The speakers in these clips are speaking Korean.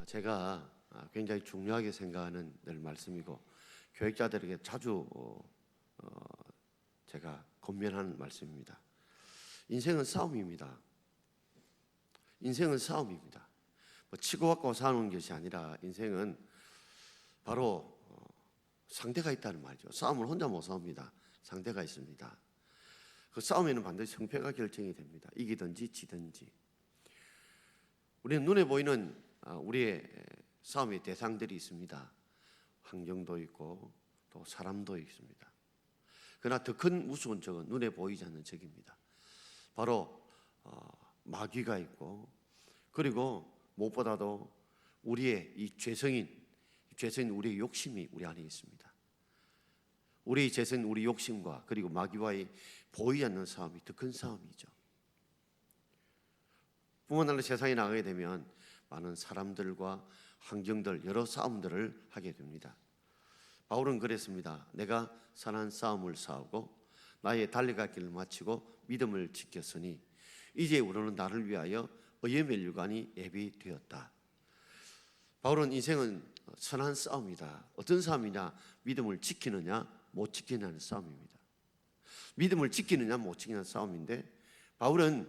제가 굉장히 중요하게 생각하는 늘 말씀이고 교육자들에게 자주 제가 권면하는 말씀입니다. 인생은 싸움입니다. 인생은 싸움입니다. 치고받고 사는 것이 아니라 인생은 바로 상대가 있다는 말이죠. 싸움을 혼자 못 싸웁니다. 상대가 있습니다. 그 싸움에는 반드시 승패가 결정이 됩니다. 이기든지 지든지. 우리는 눈에 보이는 우리의 싸움의 대상들이 있습니다. 환경도 있고 또 사람도 있습니다. 그러나 더 큰 무서운 적은 눈에 보이지 않는 적입니다. 바로 마귀가 있고, 그리고 무엇보다도 우리의 이 죄성인 우리의 욕심이 우리 안에 있습니다. 우리의 죄성인 우리 욕심과 그리고 마귀와의 보이지 않는 싸움이 더 큰 싸움이죠. 뿐만 아니라 세상에 나가게 되면 많은 사람들과 환경들, 여러 싸움들을 하게 됩니다. 바울은 그랬습니다. 내가 선한 싸움을 싸우고 나의 달려갈 길을 마치고 믿음을 지켰으니 이제 우리는 나를 위하여 의의 면류관이 예비되었다. 바울은 인생은 선한 싸움이다. 어떤 싸움이냐? 믿음을 지키느냐 못 지키느냐는 싸움입니다. 믿음을 지키느냐 못 지키느냐는 싸움인데, 바울은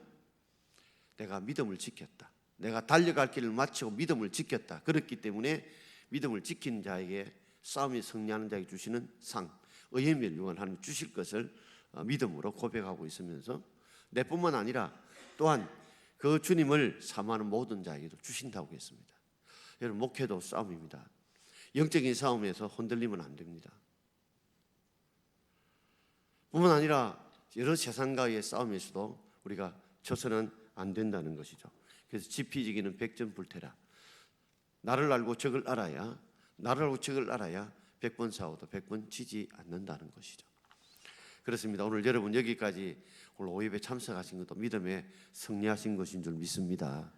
내가 믿음을 지켰다. 내가 달려갈 길을 마치고 믿음을 지켰다. 그렇기 때문에 믿음을 지키는 자에게, 싸움이 승리하는 자에게 주시는 상, 의의 면류관 하나님 주실 것을 믿음으로 고백하고 있으면서 내뿐만 아니라 또한 그 주님을 사모하는 모든 자에게도 주신다고 했습니다. 여러분, 목회도 싸움입니다. 영적인 싸움에서 흔들리면 안 됩니다. 뿐만 아니라 여러 세상과의 싸움에서도 우리가 져서는 안 된다는 것이죠. 그래서 지피지기는 백전불태라. 나를 알고 적을 알아야, 나를 알고 적을 알아야 100번 싸워도 100번 지지 않는다는 것이죠. 그렇습니다. 오늘 여러분 여기까지 오늘 오예배 참석하신 것도 믿음에 승리하신 것인 줄 믿습니다.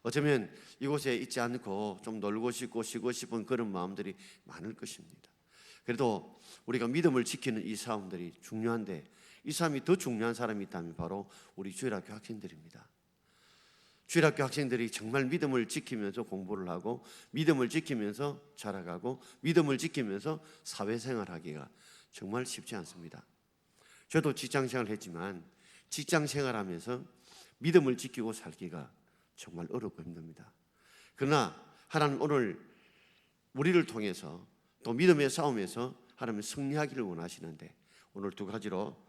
어쩌면 이곳에 있지 않고 좀 놀고 싶고 쉬고 싶은 그런 마음들이 많을 것입니다. 그래도 우리가 믿음을 지키는 이 싸움들이 중요한데, 이 싸움이 더 중요한 사람이 있다면 바로 우리 주일학교 학생들입니다. 주일학교 학생들이 정말 믿음을 지키면서 공부를 하고, 믿음을 지키면서 자라가고, 믿음을 지키면서 사회생활하기가 정말 쉽지 않습니다. 저도 직장생활을 했지만 직장생활하면서 믿음을 지키고 살기가 정말 어렵고 힘듭니다. 그러나 하나님 오늘 우리를 통해서 또 믿음의 싸움에서 하나님 승리하기를 원하시는데, 오늘 두 가지로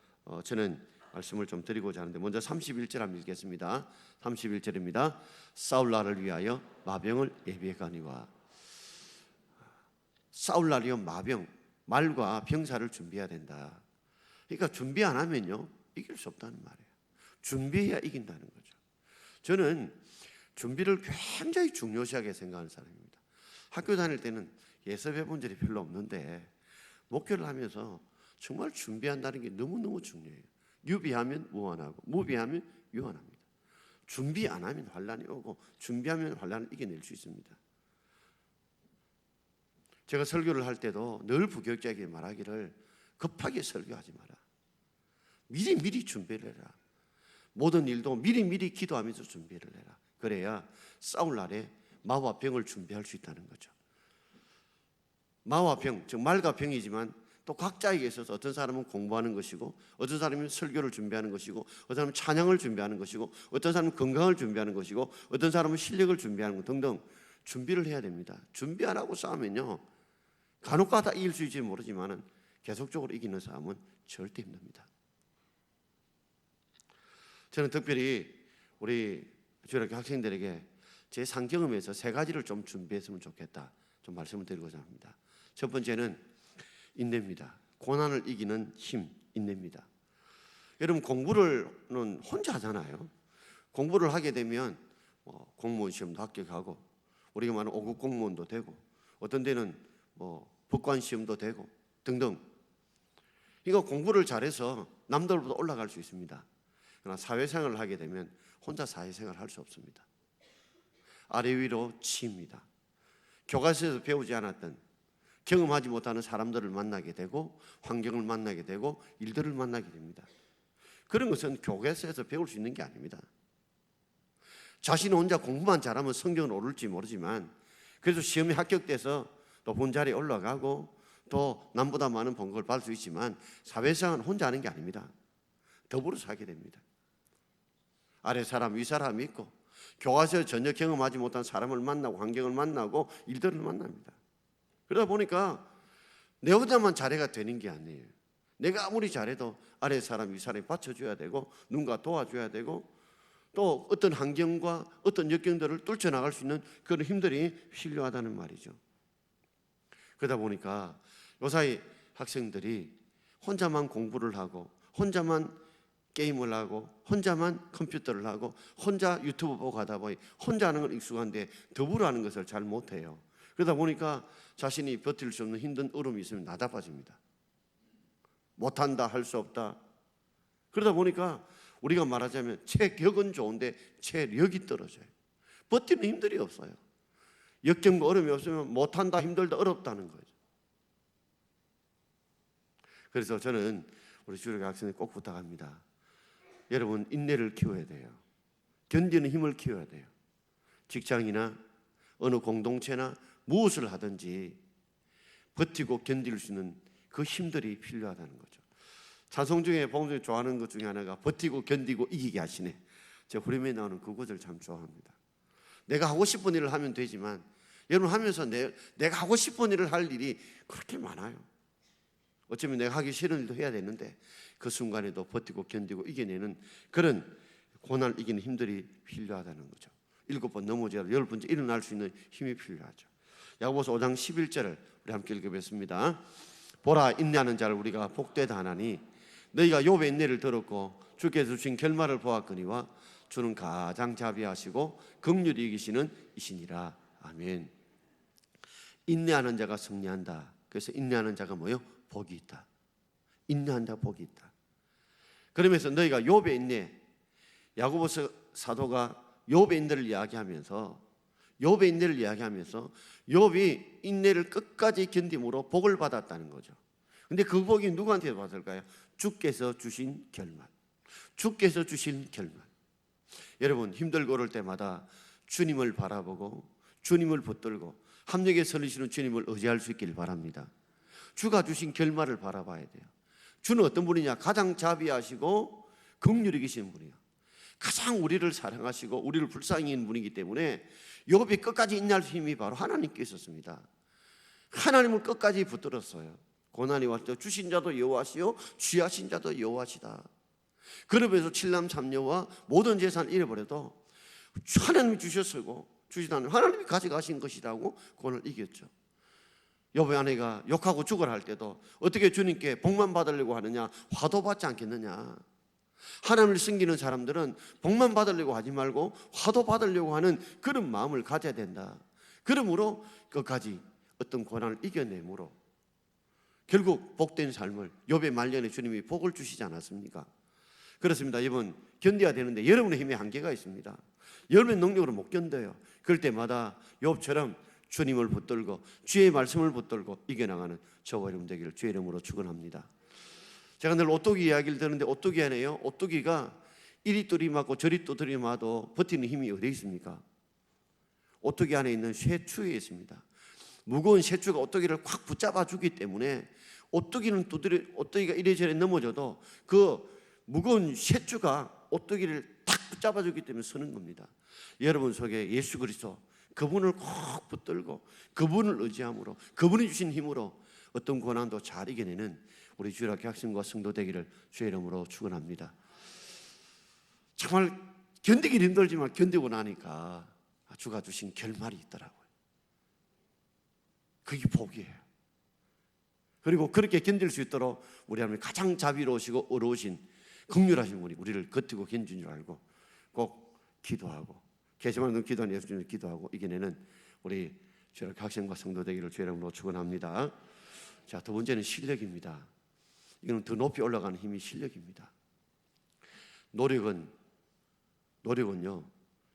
저는 말씀을 좀 드리고자 하는데, 먼저 31절 한번 읽겠습니다. 31절입니다. 싸울 날을 위하여 마병을 예비하거니와. 싸울 날이요, 마병, 말과 병사를 준비해야 된다. 그러니까 준비 안 하면요 이길 수 없다는 말이에요. 준비해야 이긴다는 거죠. 저는 준비를 굉장히 중요시하게 생각하는 사람입니다. 학교 다닐 때는 예습해 본 적이 별로 없는데 목회를 하면서 정말 준비한다는 게 너무너무 중요해요. 유비하면 무한하고 무비하면 유한합니다. 준비 안 하면 환란이 오고, 준비하면 환란을 이겨낼 수 있습니다. 제가 설교를 할 때도 늘 부교육자에게 말하기를, 급하게 설교하지 마라. 미리 준비를 해라. 모든 일도 미리 기도하면서 준비를 해라. 그래야 싸울 날에 마와 병을 준비할 수 있다는 거죠. 마와 병, 즉 말과 병이지만 또 각자에게 있어서 어떤 사람은 공부하는 것이고, 어떤 사람은 설교를 준비하는 것이고, 어떤 사람은 찬양을 준비하는 것이고, 어떤 사람은 건강을 준비하는 것이고, 어떤 사람은 실력을 준비하는 것 등등 준비를 해야 됩니다. 준비 안 하고 싸우면요 간혹가다 이길 수 있을지 모르지만 계속적으로 이기는 싸움은 절대 힘듭니다. 저는 특별히 우리 주일학교 학생들에게 제 상경험에서 세 가지를 좀 준비했으면 좋겠다, 좀 말씀을 드리고자 합니다. 첫 번째는 인내입니다. 고난을 이기는 힘, 인내입니다. 여러분, 공부는 혼자 하잖아요. 공부를 하게 되면 공무원 시험도 합격하고, 우리가 말하는 5급 공무원도 되고, 어떤 데는 법관 시험도 되고 등등. 이거 공부를 잘해서 남들보다 올라갈 수 있습니다. 그러나 사회생활을 하게 되면 혼자 사회생활을 할 수 없습니다. 아래 위로 치입니다. 교과서에서 배우지 않았던, 경험하지 못하는 사람들을 만나게 되고, 환경을 만나게 되고, 일들을 만나게 됩니다. 그런 것은 교과서에서 배울 수 있는 게 아닙니다. 자신이 혼자 공부만 잘하면 성적은 오를지 모르지만 그래서 시험에 합격돼서 또 본자리에 올라가고 또 남보다 많은 봉급을 받을 수 있지만 사회생활은 혼자 하는 게 아닙니다. 더불어 살게 됩니다. 아래 사람 위 사람이 있고 교과서에 전혀 경험하지 못한 사람을 만나고 환경을 만나고 일들을 만납니다. 그러다 보니까 내 혼자만 자리가 되는 게 아니에요. 내가 아무리 잘해도 아래 사람 위 사람이 받쳐줘야 되고 누군가 도와줘야 되고 또 어떤 환경과 어떤 역경들을 뚫쳐나갈 수 있는 그런 힘들이 필요하다는 말이죠. 그러다 보니까 요사이 학생들이 혼자만 공부를 하고 혼자만 게임을 하고 혼자만 컴퓨터를 하고 혼자 유튜브 보고 하다 보니 혼자 하는 건 익숙한데 더불어 하는 것을 잘 못해요. 그러다 보니까 자신이 버틸 수 없는 힘든 얼음이 있으면 나답해집니다. 못한다, 할 수 없다. 그러다 보니까 우리가 말하자면 체격은 좋은데 체력이 떨어져요. 버티는 힘들이 없어요. 역경과 어려움이 없으면 못한다, 힘들다, 어렵다는 거죠. 그래서 저는 우리 주일학교 학생들 꼭 부탁합니다. 여러분, 인내를 키워야 돼요. 견디는 힘을 키워야 돼요. 직장이나 어느 공동체나 무엇을 하든지 버티고 견딜 수 있는 그 힘들이 필요하다는 거죠. 찬송 중에 복음 중에 좋아하는 것 중에 하나가 버티고 견디고 이기게 하시네. 제가 후렴에 나오는 그 구절 참 좋아합니다. 내가 하고 싶은 일을 하면 되지만 여러분 하면서 내가 하고 싶은 일을 할 일이 그렇게 많아요. 어쩌면 내가 하기 싫은 일도 해야 되는데 그 순간에도 버티고 견디고 이겨내는 그런 고난을 이기는 힘들이 필요하다는 거죠. 7번 넘어져도 10번째 일어날 수 있는 힘이 필요하죠. 야고보서 5장 11절을 우리 함께 읽어보겠습니다. 보라, 인내하는 자를 우리가 복되다 하나니 너희가 욥의 인내를 들었고 주께서 주신 결말을 보았거니와 주는 가장 자비하시고 긍휼히 여기시는 이시니라. 아멘. 인내하는 자가 승리한다. 그래서 인내하는 자가 뭐요? 복이 있다. 인내한 자 복이 있다. 그러면서 너희가 욥의 인내, 야고보서 사도가 욥의 인내를 이야기하면서 욥이 인내를 끝까지 견딤으로 복을 받았다는 거죠. 근데 그 복이 누구한테 받을까요? 주께서 주신 결말. 주께서 주신 결말. 여러분, 힘들고 어려울 때마다 주님을 바라보고 주님을 붙들고 함정에 설리시는 주님을 의지할 수 있길 바랍니다. 주가 주신 결말을 바라봐야 돼요. 주는 어떤 분이냐? 가장 자비하시고 긍휼히 계시는 분이에요. 가장 우리를 사랑하시고 우리를 불쌍히 여기는 분이기 때문에 욥이 끝까지 인내할 힘이 바로 하나님께 있었습니다. 하나님을 끝까지 붙들었어요. 고난이 왔을 때 주신 자도 여호와시요 취하신 자도 여호와시다. 그러면서 칠남 삼녀와 모든 재산을 잃어버려도 하나님이 주셨고 주시다는 하나님이 가져가신 것이라고 고난을 이겼죠. 욥의 아내가 욕하고 죽으라 할 때도 어떻게 주님께 복만 받으려고 하느냐, 화도 받지 않겠느냐. 하나님을 섬기는 사람들은 복만 받으려고 하지 말고 화도 받으려고 하는 그런 마음을 가져야 된다. 그러므로 끝까지 어떤 고난을 이겨내므로 결국 복된 삶을 욥의 말년에 주님이 복을 주시지 않았습니까? 그렇습니다. 여러분, 견뎌야 되는데 여러분의 힘에 한계가 있습니다. 여러분의 능력으로 못 견뎌요. 그럴 때마다 욥처럼 주님을 붙들고 주의 말씀을 붙들고 이겨나가는 저와 여러분 되기를 주의 이름으로 축원합니다. 제가 늘 오뚜기 이야기를 듣는데 오뚜기 안에요, 오뚜기가 이리 또 들이맞고 저리 또 들이맞아도 버티는 힘이 어디에 있습니까? 오뚜기 안에 있는 쇠추에 있습니다. 무거운 쇠추가 오뚜기를 콱 붙잡아 주기 때문에 오뚜기가 이래저래 넘어져도 그 무거운 쇠추가 오뚜기를 탁 붙잡아 주기 때문에 서는 겁니다. 여러분 속에 예수 그리스도 그분을 꼭 붙들고 그분을 의지함으로 그분이 주신 힘으로 어떤 고난도 잘 이겨내는 우리 주일학교 학생과 성도 되기를 주의 이름으로 축원합니다. 정말 견디기 힘들지만 견디고 나니까 주가 주신 결말이 있더라고요. 그게 복이에요. 그리고 그렇게 견딜 수 있도록 우리 하나님 가장 자비로우시고 어려우신 긍휼하신 분이 우리를 겉이고 견딘 줄 알고 꼭 기도하고 개심하는 기도하는 예수님을 기도하고 이겨내는 우리 주일학교 학생과 성도 되기를 주의 이름으로 축원합니다. 자, 두 번째는 실력입니다. 이거는 더 높이 올라가는 힘이 실력입니다. 노력은요,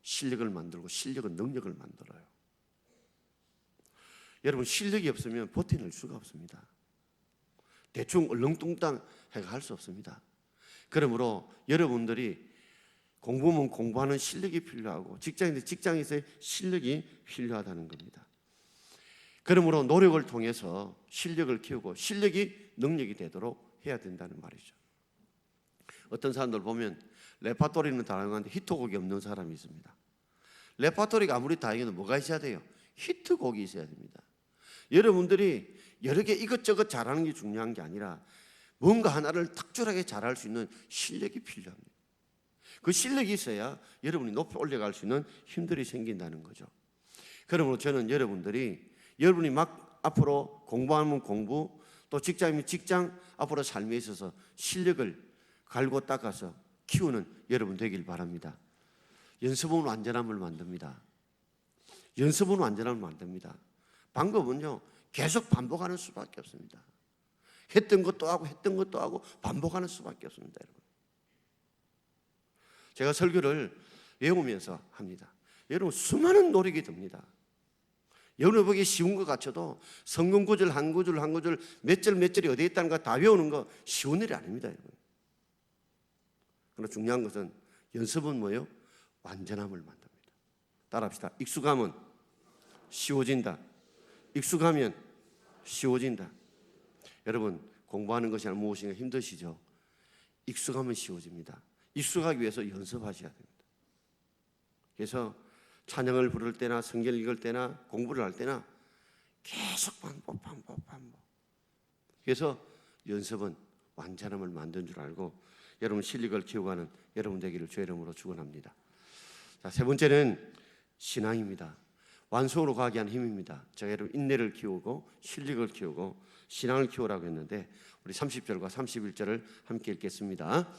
실력을 만들고 실력은 능력을 만들어요. 여러분, 실력이 없으면 버텨낼 수가 없습니다. 대충 얼렁뚱땅 해가 할 수 없습니다. 그러므로 여러분들이 공부면 공부하는 실력이 필요하고 직장인들 직장에서의 실력이 필요하다는 겁니다. 그러므로 노력을 통해서 실력을 키우고 실력이 능력이 되도록 해야 된다는 말이죠. 어떤 사람들 보면 레파토리는 다양한데 히트곡이 없는 사람이 있습니다. 레파토리가 아무리 다양해도 뭐가 있어야 돼요? 히트곡이 있어야 됩니다. 여러분들이 여러 개 이것저것 잘하는 게 중요한 게 아니라 뭔가 하나를 특출하게 잘할 수 있는 실력이 필요합니다. 그 실력이 있어야 여러분이 높이 올라갈 수 있는 힘들이 생긴다는 거죠. 그러므로 저는 여러분이 막 앞으로 공부하면 공부, 또 직장이면 직장, 앞으로 삶에 있어서 실력을 갈고 닦아서 키우는 여러분 되길 바랍니다. 연습은 완전함을 만듭니다. 연습은 완전함을 만듭니다. 방법은요, 계속 반복하는 수밖에 없습니다. 했던 것도 하고 반복하는 수밖에 없습니다, 여러분. 제가 설교를 외우면서 합니다. 여러분, 수많은 노력이 듭니다. 여러분 보기 쉬운 것 같아도 성경 구절 한 구절 한 구절 몇 절이 어디에 있다는 거 다 외우는 거 쉬운 일이 아닙니다, 여러분. 그러나 중요한 것은 연습은 뭐예요? 완전함을 만듭니다. 따라합시다. 익숙하면 쉬워진다. 익숙하면 쉬워진다. 여러분, 공부하는 것이 무엇인가 힘드시죠? 익숙하면 쉬워집니다. 익숙하기 위해서 연습하셔야 됩니다. 그래서 찬양을 부를 때나 성경을 읽을 때나 공부를 할 때나 계속 반복. 그래서 연습은 완전함을 만든 줄 알고 여러분 실력을 키워가는 여러분 되기를 주의 이름으로 축원합니다. 자, 세 번째는 신앙입니다. 완성으로 가게 한 힘입니다. 제가 여러분 인내를 키우고 실력을 키우고 신앙을 키우라고 했는데 우리 30절과 31절을 함께 읽겠습니다.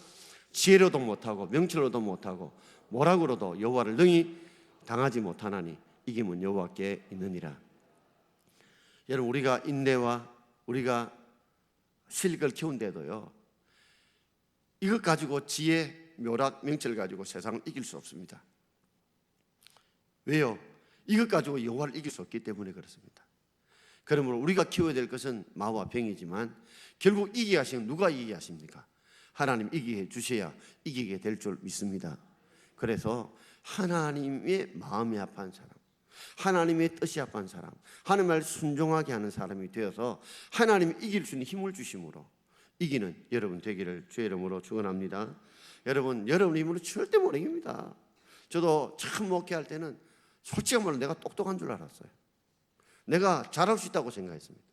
지혜로도 못하고 명철로도 못하고 모락으로도 여호와를 능히 당하지 못하나니 이김은 여호와께 있느니라. 여러분, 우리가 인내와 우리가 실력을 키운데도요, 이것 가지고 지혜, 묘락, 명철 가지고 세상을 이길 수 없습니다. 왜요? 이것 가지고 여호와를 이길 수 없기 때문에 그렇습니다. 그러므로 우리가 키워야 될 것은 마와 병이지만 결국 이기게 하시는 누가 이기게 하십니까? 하나님 이기게 해주셔야 이기게 될 줄 믿습니다. 그래서 하나님의 마음이 합한 사람, 하나님의 뜻이 합한 사람, 하나님의 말 순종하게 하는 사람이 되어서 하나님이 이길 수 있는 힘을 주심으로 이기는 여러분 되기를 주의 이름으로 축원합니다. 여러분 힘으로 절대 못 이깁니다. 저도 처음 목회할 때는 솔직히 말로 내가 똑똑한 줄 알았어요. 내가 잘할 수 있다고 생각했습니다.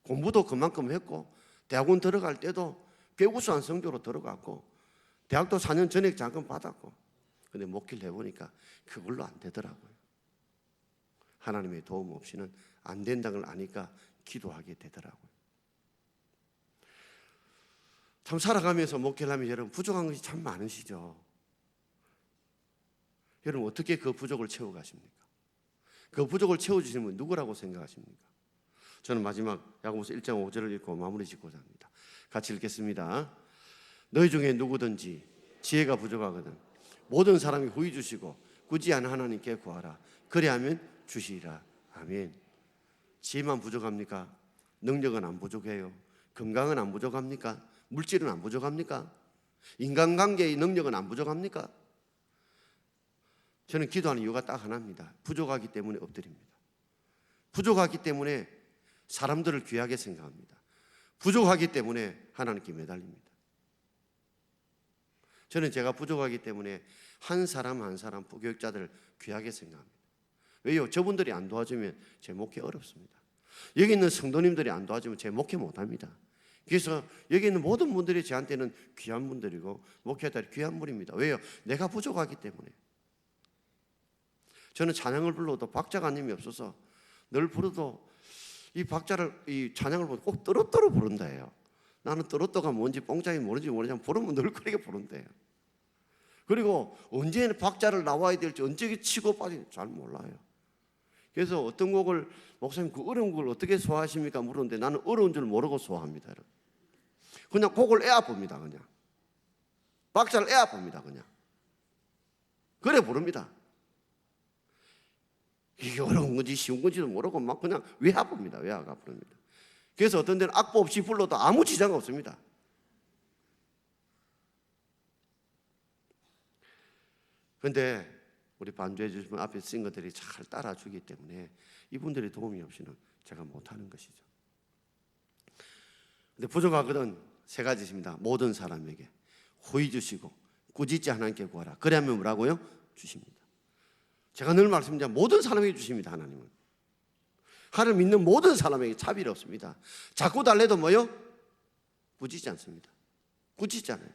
공부도 그만큼 했고 대학원 들어갈 때도 꽤 우수한 성적으로 들어갔고 대학도 4년 전액 장학금 받았고, 근데 목회를 해보니까 그걸로 안 되더라고요. 하나님의 도움 없이는 안 된다는 걸 아니까 기도하게 되더라고요. 참 살아가면서 목회를 하면 여러분 부족한 것이 참 많으시죠. 여러분 어떻게 그 부족을 채워가십니까? 그 부족을 채워주시는 분 누구라고 생각하십니까? 저는 마지막 야고보서 1장 5절을 읽고 마무리 짓고자 합니다. 같이 읽겠습니다. 너희 중에 누구든지 지혜가 부족하거든 모든 사람이 후히 주시고 굳이 않은 하나님께 구하라. 그리하면 주시리라. 아멘. 지혜만 부족합니까? 능력은 안 부족해요. 건강은 안 부족합니까? 물질은 안 부족합니까? 인간관계의 능력은 안 부족합니까? 저는 기도하는 이유가 딱 하나입니다. 부족하기 때문에 엎드립니다. 부족하기 때문에 사람들을 귀하게 생각합니다. 부족하기 때문에 하나님께 매달립니다. 저는 제가 부족하기 때문에 한 사람 한 사람 부교육자들 귀하게 생각합니다. 왜요? 저분들이 안 도와주면 제 목회 어렵습니다. 여기 있는 성도님들이 안 도와주면 제 목회 못합니다. 그래서 여기 있는 모든 분들이 저한테는 귀한 분들이고 목회자들이 귀한 분입니다. 왜요? 내가 부족하기 때문에. 저는 찬양을 불러도 박자가님이 없어서 늘 부르도 이 찬양을 보고 꼭 떠로떠로 부른다예요. 나는 떠로떠가 뭔지 뽕짝이 뭔지 모르지만 부르면 늘 그렇게 부른대요. 그리고 언제 박자를 나와야 될지 언제 치고 빠지는지 잘 몰라요. 그래서 어떤 곡을 목사님 그 어려운 곡을 어떻게 소화하십니까? 물었는데 나는 어려운 줄 모르고 소화합니다. 그냥 곡을 애아 봅니다. 그냥 박자를 애아 봅니다. 그냥 그래 부릅니다. 이게 어려운 건지 쉬운 건지도 모르고 막 그냥 외아 봅니다. 외아가 부릅니다. 그래서 어떤 데는 악보 없이 불러도 아무 지장 없습니다. 그런데 우리 반주해 주시면 앞에 쓴 것들이 잘 따라주기 때문에 이분들의 도움이 없이는 제가 못하는 것이죠. 근데 부족하거든 세 가지입니다. 모든 사람에게 후히 주시고 꾸짖지 하나님께 구하라. 그래야면 뭐라고요? 주십니다. 제가 늘 말씀드리자 모든 사람에게 주십니다. 하나님은 하나님 믿는 모든 사람에게 차별이 없습니다. 자꾸 달래도 뭐요? 꾸짖지 않습니다. 꾸짖지 않아요.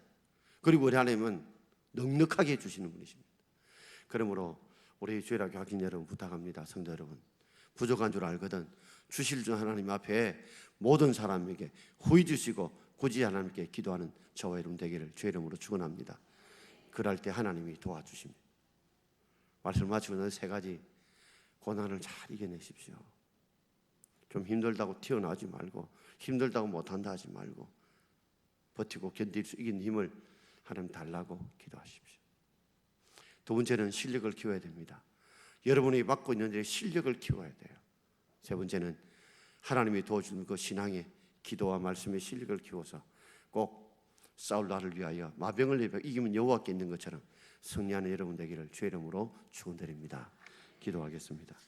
그리고 우리 하나님은 넉넉하게 주시는 분이십니다. 그러므로 우리 주일학교 학생 여러분 부탁합니다. 성도 여러분, 부족한 줄 알거든 주실 줄 하나님 앞에 모든 사람에게 후히 주시고 꾸짖지 하나님께 기도하는 저와 여러분 되기를 주의 이름으로 축원합니다. 그럴 때 하나님이 도와주십니다. 말씀을 마치고 세 가지 고난을 잘 이겨내십시오. 좀 힘들다고 튀어나오지 말고 힘들다고 못한다 하지 말고 버티고 견딜 수 있는 힘을 하나님 달라고 기도하십시오. 두 번째는 실력을 키워야 됩니다. 여러분이 받고 있는 일에 실력을 키워야 돼요. 세 번째는 하나님이 도와주는 그 신앙의 기도와 말씀의 실력을 키워서 꼭 사울 나를 위하여 마병을 이기면 여호와께 있는 것처럼 승리하는 여러분 되기를 주의 이름으로 축원드립니다. 기도하겠습니다.